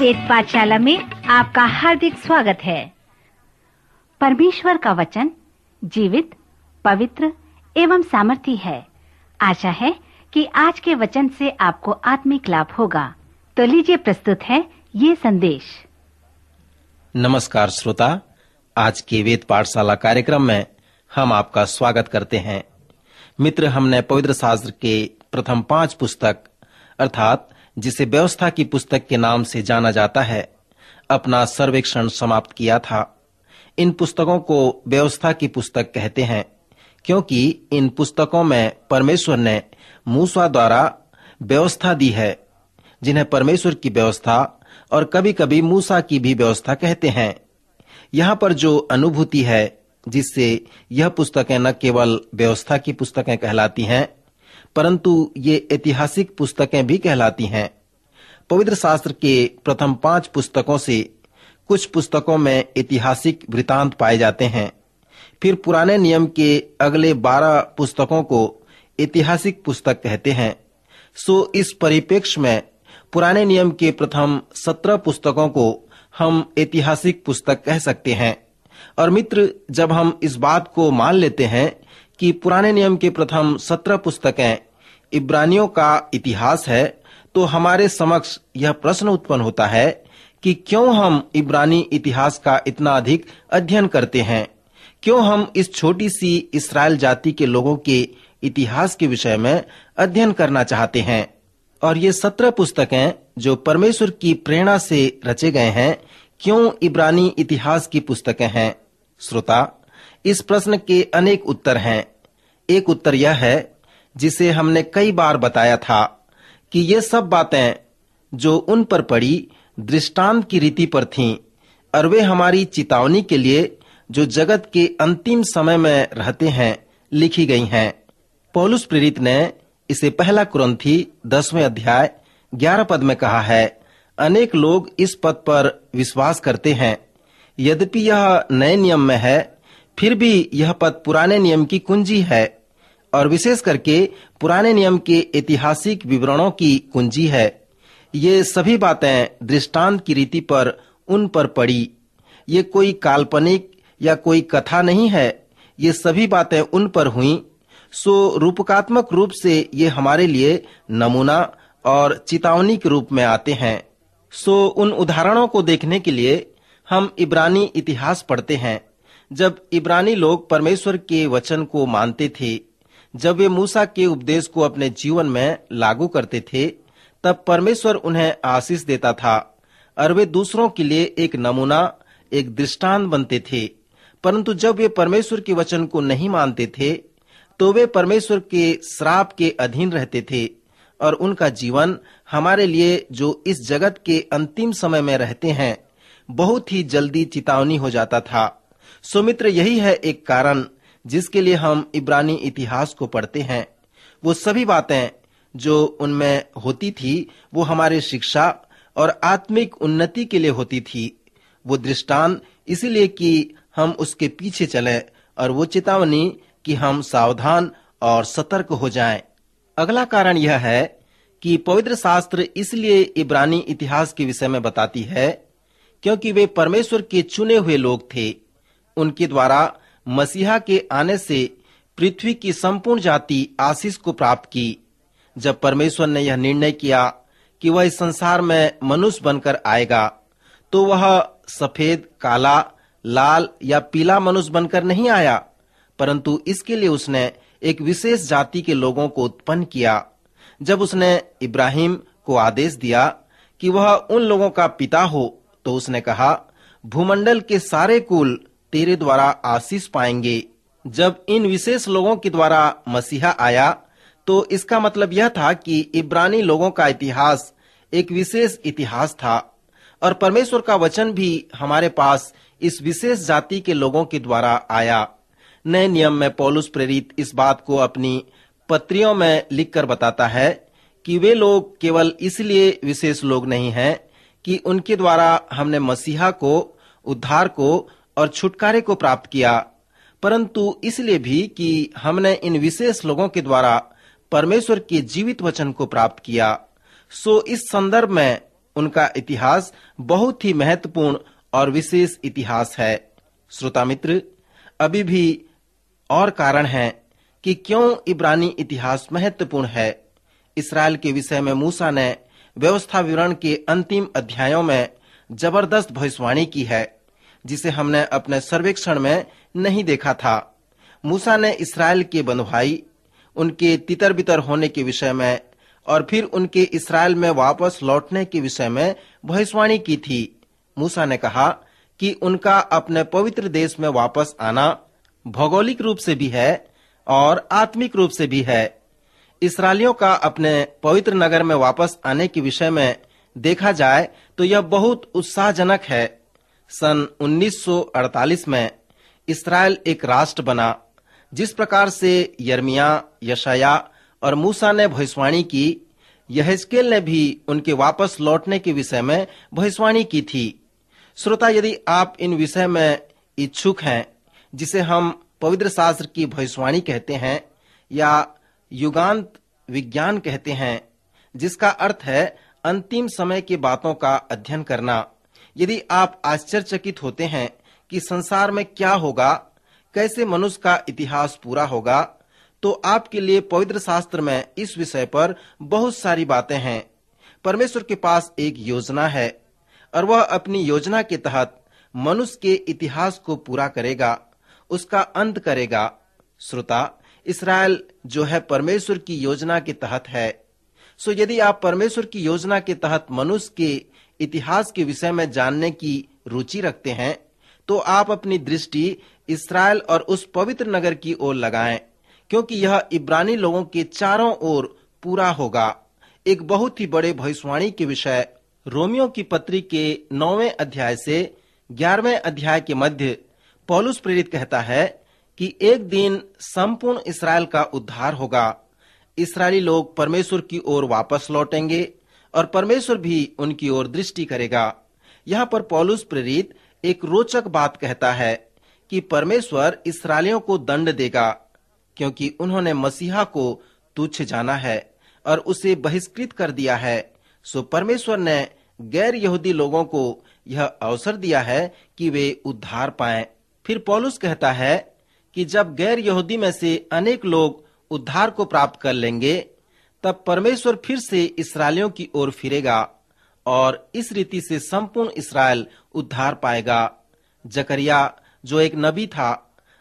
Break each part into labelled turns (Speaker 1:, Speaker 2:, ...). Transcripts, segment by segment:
Speaker 1: वेद पाठशाला में आपका हार्दिक स्वागत है। परमेश्वर का वचन जीवित, पवित्र एवं सामर्थी है। आशा है कि आज के वचन से आपको आत्मिक लाभ होगा। तो लीजिए प्रस्तुत है ये संदेश।
Speaker 2: नमस्कार श्रोता, आज के वेद पाठशाला कार्यक्रम में हम आपका स्वागत करते हैं। मित्र, हमने पवित्र शास्त्र के प्रथम 5 पुस्तक अर्थात जिसे व्यवस्था की पुस्तक के नाम से जाना जाता है, अपना सर्वेक्षण समाप्त किया था। इन पुस्तकों को व्यवस्था की पुस्तक कहते हैं क्योंकि इन पुस्तकों में परमेश्वर ने मूसा द्वारा व्यवस्था दी है, जिन्हें परमेश्वर की व्यवस्था और कभी-कभी मूसा की भी व्यवस्था कहते हैं। यहाँ पर जो अनुभूति है जिससे यह पुस्तकें न केवल व्यवस्था की पुस्तकें कहलाती हैं, परंतु ये ऐतिहासिक पुस्तकें भी कहलाती हैं। पवित्र शास्त्र के प्रथम 5 पुस्तकों से कुछ पुस्तकों में ऐतिहासिक वृतांत पाए जाते हैं। फिर पुराने नियम के अगले 12 पुस्तकों को ऐतिहासिक पुस्तक कहते हैं। सो इस परिप्रेक्ष्य में पुराने नियम के प्रथम 17 पुस्तकों को हम ऐतिहासिक पुस्तक कह सकते हैं। और मित्र, जब हम इस बात को मान लेते हैं कि पुराने नियम के प्रथम 17 पुस्तकें इब्रानियों का इतिहास है, तो हमारे समक्ष यह प्रश्न उत्पन्न होता है कि क्यों हम इब्रानी इतिहास का इतना अधिक अध्ययन करते हैं, क्यों हम इस छोटी सी इस्राएल जाति के लोगों के इतिहास के विषय में अध्ययन करना चाहते हैं। और ये 17 पुस्तकें जो परमेश्वर की प्रेरणा से रचे गए हैं, क्यों इब्रानी इतिहास की पुस्तकें हैं? श्रोता, इस प्रश्न के अनेक उत्तर हैं। एक उत्तर यह है, जिसे हमने कई बार बताया था, कि ये सब बातें जो उन पर पड़ी दृष्टांत की रीति पर थीं, और वे हमारी चेतावनी के लिए जो जगत के अंतिम समय में रहते हैं लिखी गई हैं। पौलुस प्रेरित ने इसे पहला कुरिन्थी 10वें अध्याय 11 पद में कहा है, अनेक लोग इस पद पर विश्वास करते हैं। यद्यपि यह नए नियम में है, फिर भी यह पद पुराने नियम की कुंजी है, और विशेष करके पुराने नियम के ऐतिहासिक विवरणों की कुंजी है। ये सभी बातें दृष्टांत की रीति पर उन पर पड़ी। ये कोई काल्पनिक या कोई कथा नहीं है, ये सभी बातें उन पर हुई। सो रूपकात्मक रूप से ये हमारे लिए नमूना और चेतावनी के रूप में आते हैं। सो उन उदाहरणों को देखने के लिए हम इब्रानी इतिहास पढ़ते हैं। जब इब्रानी लोग परमेश्वर के वचन को मानते थे, जब वे मूसा के उपदेश को अपने जीवन में लागू करते थे, तब परमेश्वर उन्हें आशीष देता था और वे दूसरों के लिए एक नमूना, एक दृष्टांत बनते थे। परंतु जब वे परमेश्वर के वचन को नहीं मानते थे, तो वे परमेश्वर के श्राप के अधीन रहते थे और उनका जीवन हमारे लिए जो इस जगत के अंतिम समय में रहते हैं, बहुत ही जल्दी चेतावनी हो जाता था। सो मित्र, यही है एक कारण जिसके लिए हम इब्रानी इतिहास को पढ़ते हैं। वो सभी बातें जो उनमें होती थी, वो हमारे शिक्षा और आत्मिक उन्नति के लिए होती थी। वो दृष्टांत इसीलिए कि हम उसके पीछे चलें, और वो चेतावनी कि हम सावधान और सतर्क हो जाएं। अगला कारण यह है कि पवित्र शास्त्र इसलिए इब्रानी इतिहास के विषय में बताती है क्योंकि वे परमेश्वर के चुने हुए लोग थे। उनके द्वारा मसीहा के आने से पृथ्वी की संपूर्ण जाति आशीष को प्राप्त की। जब परमेश्वर ने यह निर्णय किया कि वह इस संसार में मनुष्य बनकर आएगा, तो वह सफेद, काला, लाल या पीला मनुष्य बनकर नहीं आया, परंतु इसके लिए उसने एक विशेष जाति के लोगों को उत्पन्न किया। जब उसने इब्राहिम को आदेश दिया कि वह उन लोगों का पिता हो, तो उसने कहा, भूमंडल के सारे कुल तेरे द्वारा आशीष पाएंगे। जब इन विशेष लोगों के द्वारा मसीहा आया, तो इसका मतलब यह था कि इब्रानी लोगों का इतिहास एक विशेष इतिहास था, और परमेश्वर का वचन भी हमारे पास इस विशेष जाति के लोगों के द्वारा आया। नए नियम में पौलुस प्रेरित इस बात को अपनी पत्रियों में लिखकर बताता है कि वे लोग केवल इसलिए विशेष लोग नहीं हैं कि उनके द्वारा हमने मसीहा को, उद्धार को और छुटकारे को प्राप्त किया, परंतु इसलिए भी कि हमने इन विशेष लोगों के द्वारा परमेश्वर के जीवित वचन को प्राप्त किया। सो इस संदर्भ में उनका इतिहास बहुत ही महत्वपूर्ण और विशेष इतिहास है। श्रोता मित्र, अभी भी और कारण है कि क्यों इब्रानी इतिहास महत्वपूर्ण है। इस्राएल के विषय में मूसा ने व्यवस्था विवरण के अंतिम अध्यायों में जबरदस्त भविष्यवाणी की है, जिसे हमने अपने सर्वेक्षण में नहीं देखा था। मूसा ने इस्राएल के बंधुभाई, उनके तितर बितर होने के विषय में और फिर उनके इस्राएल में वापस लौटने के विषय में भविष्यवाणी की थी। मूसा ने कहा कि उनका अपने पवित्र देश में वापस आना भौगोलिक रूप से भी है और आत्मिक रूप से भी है। इस्राएलियों का अपने पवित्र नगर में वापस आने के विषय में देखा जाए तो यह बहुत उत्साहजनक है। सन 1948 में इस्राएल एक राष्ट्र बना। जिस प्रकार से यिर्मयाह, यशायाह और मूसा ने भविष्यवाणी की, यहेजकेल ने भी उनके वापस लौटने के विषय में भविष्यवाणी की थी। श्रोता, यदि आप इन विषय में इच्छुक हैं, जिसे हम पवित्र शास्त्र की भविष्यवाणी कहते हैं या युगांत विज्ञान कहते हैं, जिसका अर्थ है अंतिम समय की बातों का अध्ययन करना, यदि आप आश्चर्यचकित होते हैं कि संसार में क्या होगा, कैसे मनुष्य का इतिहास पूरा होगा, तो आपके लिए पवित्र शास्त्र में इस विषय पर बहुत सारी बातें हैं। परमेश्वर के पास एक योजना है और वह अपनी योजना के तहत मनुष्य के इतिहास को पूरा करेगा, उसका अंत करेगा। श्रोता, इस्राएल जो है परमेश्वर की योजना के तहत है। सो यदि आप परमेश्वर की योजना के तहत मनुष्य के इतिहास के विषय में जानने की रुचि रखते हैं, तो आप अपनी दृष्टि इस्राएल और उस पवित्र नगर की ओर लगाएं, क्योंकि यह इब्रानी लोगों के चारों ओर पूरा होगा। एक बहुत ही बड़े भविष्यवाणी के विषय रोमियो की पत्री के 9वें अध्याय से 11वें अध्याय के मध्य पौलुस प्रेरित कहता है कि एक दिन संपूर्ण इस्राएल का उद्धार होगा। इस्राएली लोग परमेश्वर की ओर वापस लौटेंगे और परमेश्वर भी उनकी ओर दृष्टि करेगा। यहाँ पर पौलुस प्रेरित एक रोचक बात कहता है कि परमेश्वर इस्राएलियों को दंड देगा, क्योंकि उन्होंने मसीहा को तुच्छ जाना है और उसे बहिष्कृत कर दिया है। सो परमेश्वर ने गैर यहूदी लोगों को यह अवसर दिया है कि वे उद्धार पाएं। फिर पौलुस कहता है कि जब गैर यहूदी में से अनेक लोग उद्धार को प्राप्त कर लेंगे, तब परमेश्वर फिर से इस्राएलियों की ओर फिरेगा और इस रीति से संपूर्ण इस्राएल उद्धार पाएगा। जकरिया जो एक नबी था,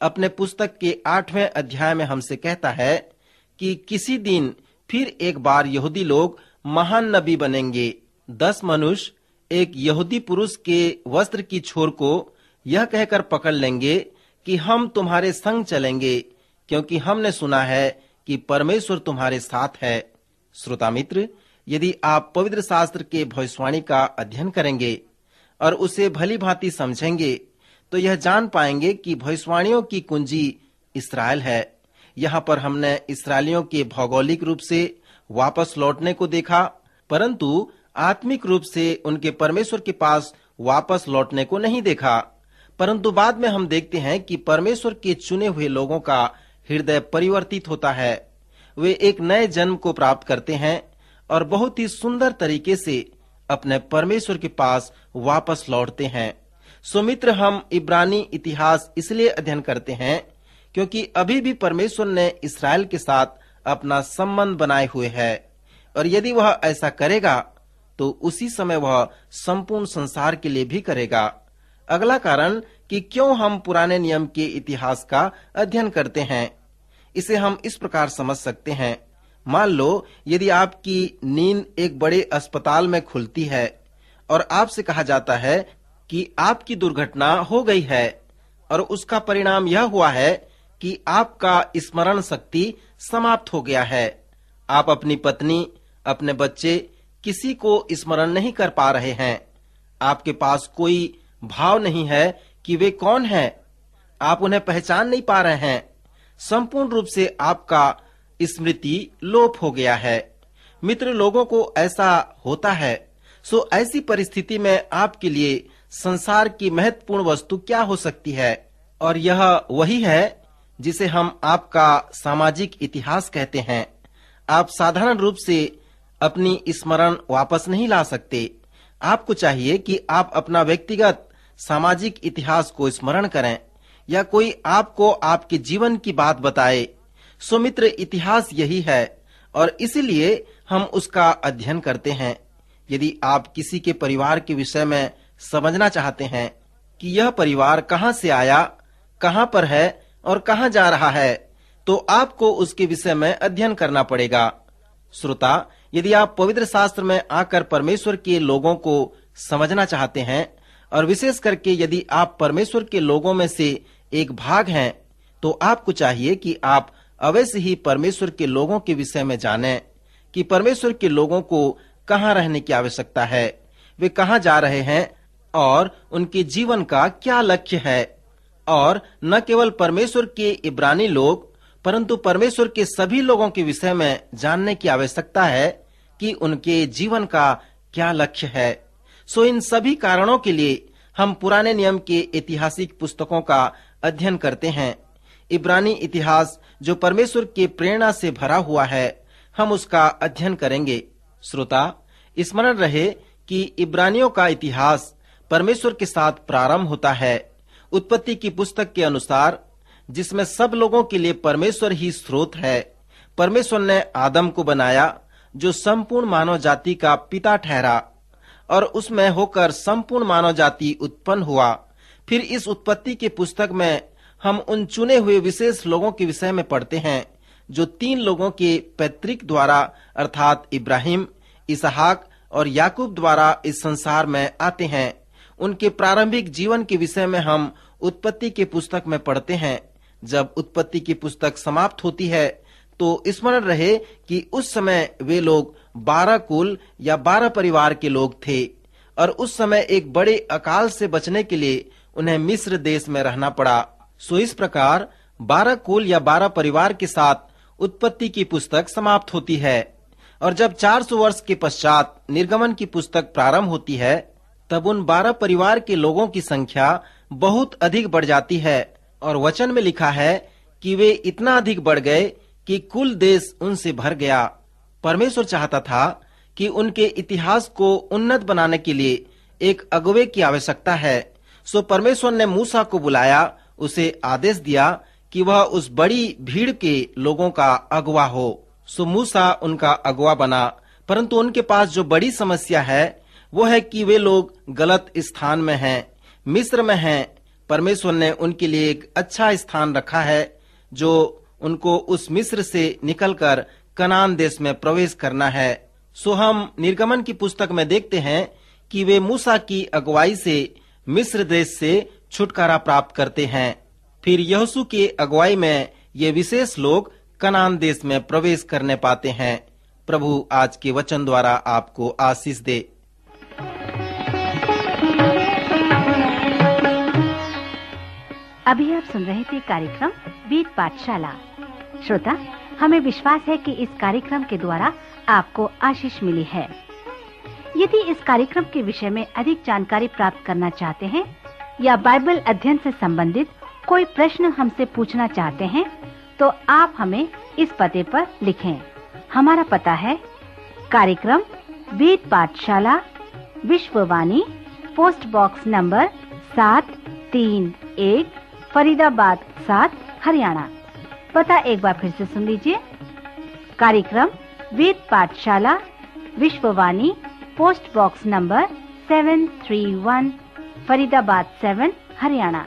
Speaker 2: अपने पुस्तक के 8वें अध्याय में हमसे कहता है कि किसी दिन फिर एक बार यहूदी लोग महान नबी बनेंगे। 10 मनुष्य एक यहूदी पुरुष के वस्त्र की छोर को यह कहकर पकड़ लेंगे कि हम तुम्हारे संग चलेंगे, क्योंकि हमने सुना है कि परमेश्वर तुम्हारे साथ है। श्रोता मित्र, यदि आप पवित्र शास्त्र के भविष्यवाणी का अध्ययन करेंगे और उसे भली भांति समझेंगे, तो यह जान पाएंगे कि भविष्यवाणियों की कुंजी इस्राएल है। यहाँ पर हमने इस्राएलियों के भौगोलिक रूप से वापस लौटने को देखा, परंतु आत्मिक रूप से उनके परमेश्वर के पास वापस लौटने को नहीं देखा। परंतु बाद में हम देखते हैं कि परमेश्वर के चुने हुए लोगों का हृदय परिवर्तित होता है। वे एक नए जन्म को प्राप्त करते हैं और बहुत ही सुंदर तरीके से अपने परमेश्वर के पास वापस लौटते हैं। सो मित्र, हम इब्रानी इतिहास इसलिए अध्ययन करते हैं क्योंकि अभी भी परमेश्वर ने इस्राएल के साथ अपना संबंध बनाए हुए है, और यदि वह ऐसा करेगा तो उसी समय वह संपूर्ण संसार के लिए भी करेगा। अगला कारण कि क्यों हम पुराने नियम के इतिहास का अध्ययन करते हैं, इसे हम इस प्रकार समझ सकते हैं। मान लो यदि आपकी नींद एक बड़े अस्पताल में खुलती है और आपसे कहा जाता है कि आपकी दुर्घटना हो गई है, और उसका परिणाम यह हुआ है कि आपका स्मरण शक्ति समाप्त हो गया है। आप अपनी पत्नी, अपने बच्चे किसी को स्मरण नहीं कर पा रहे हैं। आपके पास कोई भाव नहीं है कि वे कौन हैं। आप उन्हें पहचान नहीं पा रहे हैं। संपूर्ण रूप से आपका स्मृति लोप हो गया है। मित्र, लोगों को ऐसा होता है। सो ऐसी परिस्थिति में आपके लिए संसार की महत्वपूर्ण वस्तु क्या हो सकती है? और यह वही है जिसे हम आपका सामाजिक इतिहास कहते हैं। आप साधारण रूप से अपनी स्मरण वापस नहीं ला सकते। आपको चाहिए कि आप अपना व्यक्तिगत सामाजिक इतिहास को स्मरण करें या कोई आपको आपके जीवन की बात बताए। सो मित्र, इतिहास यही है और इसीलिए हम उसका अध्ययन करते हैं। यदि आप किसी के परिवार के विषय में समझना चाहते हैं कि यह परिवार कहां से आया, कहां पर है और कहां जा रहा है, तो आपको उसके विषय में अध्ययन करना पड़ेगा। श्रोता, यदि आप पवित्र शास्त्र में आकर परमेश्वर के लोगों को समझना चाहते हैं और विशेष करके यदि आप परमेश्वर के लोगों में से एक भाग हैं, तो आपको चाहिए कि आप अवश्य ही परमेश्वर के लोगों के विषय में जानें कि परमेश्वर के लोगों को कहां रहने की आवश्यकता है, वे कहां जा रहे हैं और उनके जीवन का क्या लक्ष्य है। और न केवल परमेश्वर के इब्रानी लोग परंतु परमेश्वर के सभी लोगों के विषय में जानने की आवश्यकता है कि उनके जीवन का क्या लक्ष्य है। सो इन सभी कारणों के लिए हम पुराने नियम के ऐतिहासिक पुस्तकों का अध्ययन करते हैं। इब्रानी इतिहास जो परमेश्वर के प्रेरणा से भरा हुआ है, हम उसका अध्ययन करेंगे। श्रोता, स्मरण रहे कि इब्रानियों का इतिहास परमेश्वर के साथ प्रारंभ होता है। उत्पत्ति की पुस्तक के अनुसार, जिसमें सब लोगों के लिए परमेश्वर ही स्रोत है। परमेश्वर ने आदम को बनाया जो संपूर्ण मानव जाति का पिता ठहरा और उसमें होकर संपूर्ण मानव जाति उत्पन्न हुआ। फिर इस उत्पत्ति की पुस्तक में हम उन चुने हुए विशेष लोगों के विषय में पढ़ते हैं जो 3 लोगों के पैतृक द्वारा अर्थात इब्राहिम, इसहाक और याकूब द्वारा इस संसार में आते हैं। उनके प्रारंभिक जीवन के विषय में हम उत्पत्ति की पुस्तक में पढ़ते हैं। जब उत्पत्ति की पुस्तक समाप्त होती है तो स्मरण रहे कि उस समय वे लोग 12 कुल या 12 परिवार के लोग थे और उस समय एक बड़े अकाल से बचने के लिए उन्हें मिस्र देश में रहना पड़ा। सो इस प्रकार 12 कुल या 12 परिवार के साथ उत्पत्ति की पुस्तक समाप्त होती है और जब 400 वर्ष के पश्चात निर्गमन की पुस्तक प्रारंभ होती है, तब उन 12 परिवार के लोगों की संख्या बहुत अधिक बढ़ जाती है और वचन में लिखा है कि वे इतना अधिक बढ़ गए कि कुल देश उनसे भर गया। परमेश्वर चाहता था कि उनके इतिहास को उन्नत बनाने के लिए एक अगुवे की आवश्यकता है। सो परमेश्वर ने मूसा को बुलाया, उसे आदेश दिया कि वह उस बड़ी भीड़ के लोगों का अगुवा हो। सो मूसा उनका अगुवा बना, परंतु उनके पास जो बड़ी समस्या है वो है कि वे लोग गलत स्थान में हैं, मिस्र में हैं। परमेश्वर ने उनके लिए एक अच्छा स्थान रखा है जो उनको उस मिस्र से निकलकर कनान देश में प्रवेश करना है। सो हम निर्गमन की पुस्तक में देखते हैं कि वे मूसा की अगुवाई से मिस्र देश से छुटकारा प्राप्त करते हैं। फिर यहोशू की अगुवाई में ये विशेष लोग कनान देश में प्रवेश करने पाते हैं। प्रभु आज के वचन द्वारा आपको आशीष दे।
Speaker 1: अभी आप सुन रहे थे कार्यक्रम वेद पाठशाला। श्रोता, हमें विश्वास है कि इस कार्यक्रम के द्वारा आपको आशीष मिली है। यदि इस कार्यक्रम के विषय में अधिक जानकारी प्राप्त करना चाहते हैं या बाइबल अध्ययन से संबंधित कोई प्रश्न हमसे पूछना चाहते हैं, तो आप हमें इस पते पर लिखें। हमारा पता है कार्यक्रम Ved Pathshala, Vishwavani, post box number 731, Faridabad 7, Haryana. पता एक बार फिर से सुन लीजिए। कार्यक्रम Ved Pathshala, Vishwavani, post box number 731, Faridabad 7, Haryana.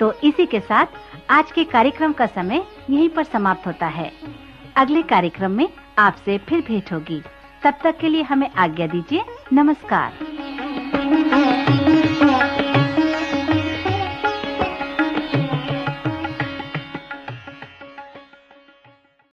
Speaker 1: तो इसी के साथ आज के कार्यक्रम का समय यहीं पर समाप्त होता है। अगले कार्यक्रम में आपसे फिर भेंट होगी। तब तक के लिए हमें आज्ञा दीजिए। नमस्कार।